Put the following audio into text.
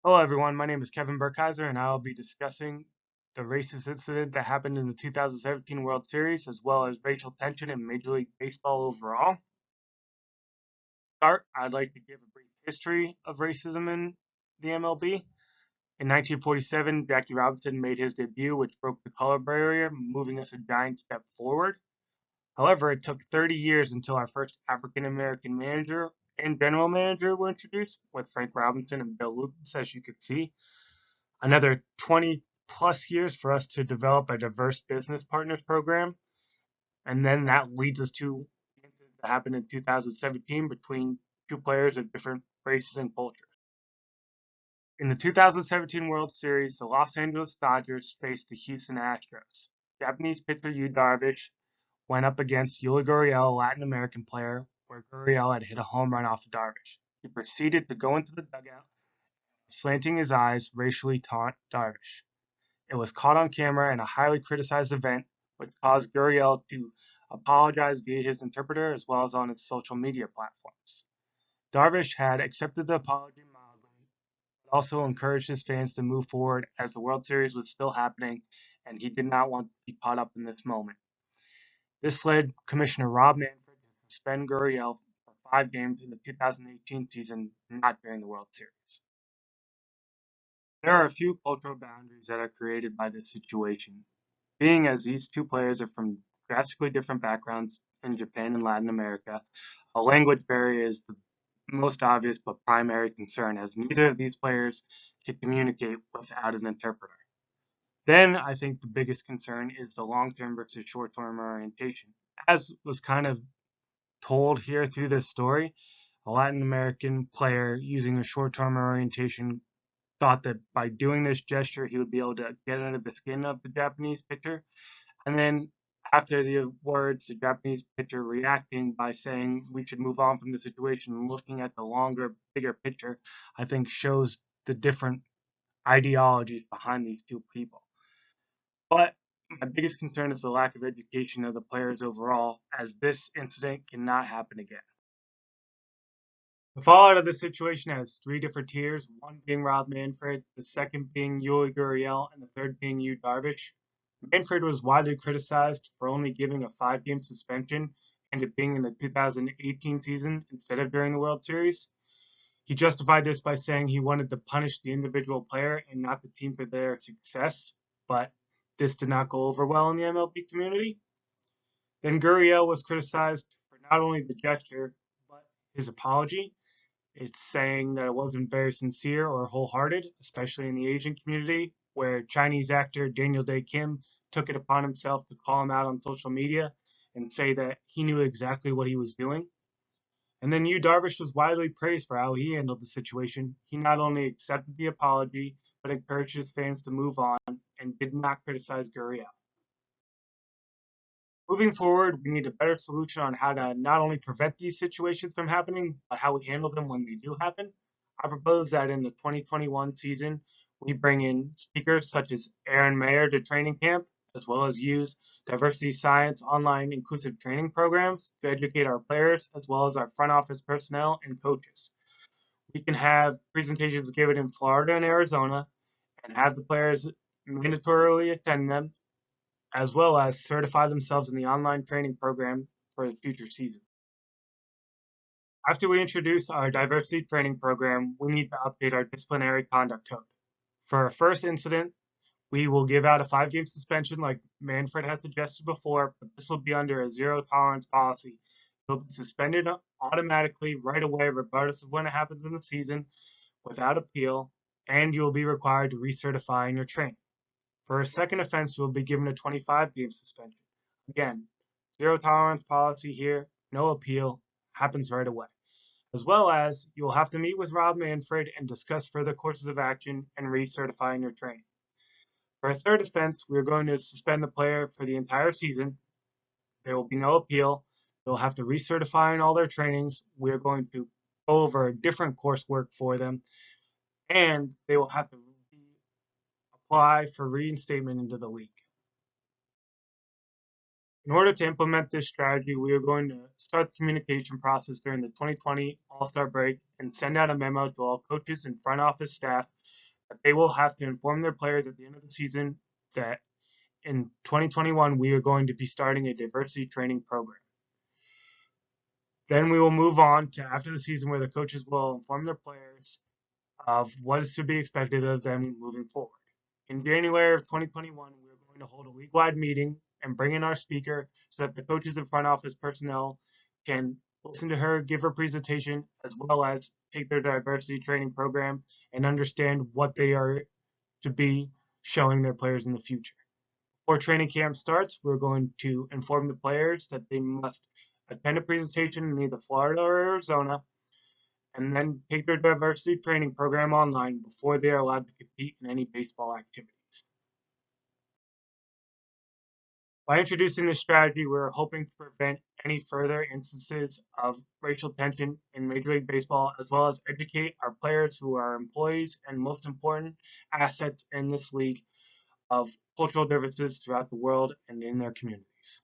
Hello, everyone. My name is Kevin Burkheiser, and I'll be discussing the racist incident that happened in the 2017 World Series, as well as racial tension in Major League Baseball overall. Start, I'd like to give a brief history of racism in the MLB. In 1947, Jackie Robinson made his debut, which broke the color barrier, moving us a giant step forward. However, it took 30 years until our first African American manager and general manager were introduced, with Frank Robinson and Bill Lucas, as you can see. Another 20 plus years for us to develop a diverse business partners program. And then that leads us to the incident that happened in 2017 between two players of different races and cultures. In the 2017 World Series, the Los Angeles Dodgers faced the Houston Astros. Japanese pitcher Yu Darvish went up against Yuli Gurriel, a Latin American player, where Gurriel had hit a home run off of Darvish. He proceeded to go into the dugout, slanting his eyes, racially taunt Darvish. It was caught on camera in a highly criticized event, which caused Gurriel to apologize via his interpreter as well as on its social media platforms. Darvish had accepted the apology mildly, but also encouraged his fans to move forward as the World Series was still happening and he did not want to be caught up in this moment. This led Commissioner Rob Manfred to suspend Gurriel for 5 games in the 2018 season, not during the World Series. There are a few cultural boundaries that are created by this situation. Being as these two players are from drastically different backgrounds in Japan and Latin America, a language barrier is the most obvious but primary concern, as neither of these players can communicate without an interpreter. Then I think the biggest concern is the long term versus short term orientation. As was kind of told here through this story, a Latin American player using a short term orientation thought that by doing this gesture he would be able to get under the skin of the Japanese pitcher. And then after the words, the Japanese pitcher reacting by saying we should move on from the situation and looking at the longer, bigger picture, I think shows the different ideologies behind these two people. But my biggest concern is the lack of education of the players overall, as this incident cannot happen again. The fallout of the situation has three different tiers, one being Rob Manfred, the second being Yuli Gurriel, and the third being Yu Darvish. Manfred was widely criticized for only giving a 5 game suspension and it being in the 2018 season instead of during the World Series. He justified this by saying he wanted to punish the individual player and not the team for their success, but this did not go over well in the MLB community. Then Gurriel was criticized for not only the gesture, but his apology. It's saying that it wasn't very sincere or wholehearted, especially in the Asian community, where Chinese actor Daniel Day Kim took it upon himself to call him out on social media and say that he knew exactly what he was doing. And then Yu Darvish was widely praised for how he handled the situation. He not only accepted the apology, but encouraged his fans to move on and did not criticize Gurriel. Moving forward, we need a better solution on how to not only prevent these situations from happening, but how we handle them when they do happen. I propose that in the 2021 season, we bring in speakers such as Aaron Mayer to training camp, as well as use diversity science online inclusive training programs to educate our players, as well as our front office personnel and coaches. We can have presentations given in Florida and Arizona and have the players mandatorily attend them as well as certify themselves in the online training program for the future season. After we introduce our diversity training program, we need to update our disciplinary conduct code. For our first incident, we will give out a 5 game suspension like Manfred has suggested before, but this will be under a zero tolerance policy. You'll be suspended automatically right away, regardless of when it happens in the season, without appeal, and you will be required to recertify in your training. For a second offense, you will be given a 25 game suspension. Again, zero tolerance policy here, no appeal, happens right away. As well as you will have to meet with Rob Manfred and discuss further courses of action and recertify in your training. For a third offense, we are going to suspend the player for the entire season. There will be no appeal. They'll have to recertify in all their trainings. We are going to go over a different coursework for them, and they will have to apply for reinstatement into the league. In order to implement this strategy, we are going to start the communication process during the 2020 All-Star break and send out a memo to all coaches and front office staff that they will have to inform their players at the end of the season that in 2021 we are going to be starting a diversity training program. Then we will move on to after the season where the coaches will inform their players of what is to be expected of them moving forward. In January of 2021, we are going to hold a league-wide meeting and bring in our speaker so that the coaches and front office personnel can listen to her, give her presentation, as well as take their diversity training program and understand what they are to be showing their players in the future. Before training camp starts, we're going to inform the players that they must attend a presentation in either Florida or Arizona and then take their diversity training program online before they are allowed to compete in any baseball activities. By introducing this strategy, we're hoping to prevent any further instances of racial tension in Major League Baseball, as well as educate our players who are employees and most important assets in this league of cultural differences throughout the world and in their communities.